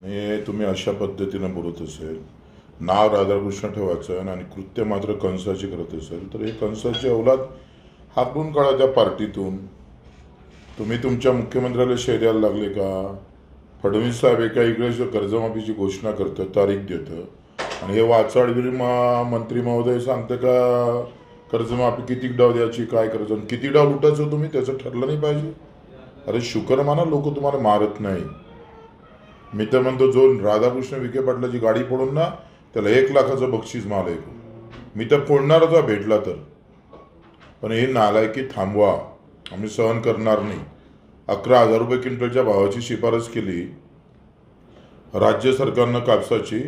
हे तुम्ही अशा पद्धतीने बोलत असेल, नाव राधाकृष्ण ठेवायचं आणि कृत्य मात्र कंसाची करत असेल, तर हे कंसाची औलाद हाकून काढा त्या पार्टीतून. तुम्ही तुमच्या मुख्यमंत्र्याला शेऱ्याला लागले का? फडणवीस साहेब एका इकडे कर्जमाफीची घोषणा करतं, तारीख देतं, आणि हे वाचाडवीर मंत्री महोदय सांगतं का कर्जमाफी किती डाव द्यायची, काय करायचं, आणि किती डाव लुटायचं तुम्ही, त्याचं ठरलं नाही पाहिजे? अरे शुकर माना, लोक तुम्हाला मारत नाही. मी तर म्हणतो, जो राधाकृष्ण विखे पाटलाची गाडी पडून ना, त्याला 1,00,000चं बक्षीस माल आहे. मी तर फोडणारच हा भेटला तर. पण हे नालायकी थांबवा, आम्ही सहन करणार नाही. 11,000 रुपये क्विंटलच्या भावाची शिफारस केली राज्य सरकारनं कापसाची,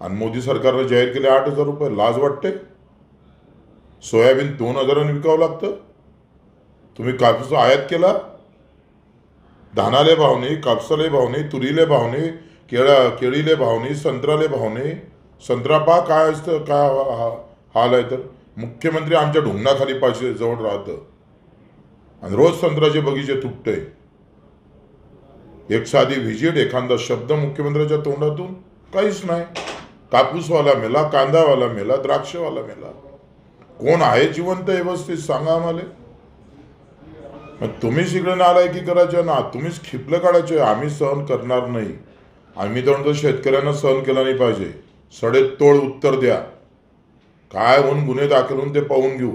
आणि मोदी सरकारनं जाहीर केले 8,000 रुपये. लाज वाटते? सोयाबीन 2,000 विकावं लागतं. तुम्ही कापूस आयात केला. धानाले भाव नाही, कापसाले भाव नाही, तुरीले भाव नाही, केळीले भाव नाही, संत्राले भाव नाही. संत्रा पहा काय असतं, काय हाल आहे. तर मुख्यमंत्री आमच्या ढुंगणाखाली पाहिजे जवळ राहतं, आणि रोज संत्र्याचे बगीचे तुटते. एक साधी व्हिजिट, एखादा शब्द मुख्यमंत्र्याच्या तोंडातून काहीच नाही. कापूसवाला मेला, कांदावाला मेला, द्राक्षवाला मेला. कोण आहे जिवंत व्यवस्थित सांगा आम्हाला. तुम्हीच इकडे नालायकी करायचे ना, तुम्हीच खिपलं काढायचे. आम्ही सहन करणार नाही. आम्ही तर म्हणतो शेतकऱ्यांना सहन केला नाही पाहिजे. सडेतोड उत्तर द्या. काय होऊन गुन्हे दाखल होऊन ते पाहून घेऊ.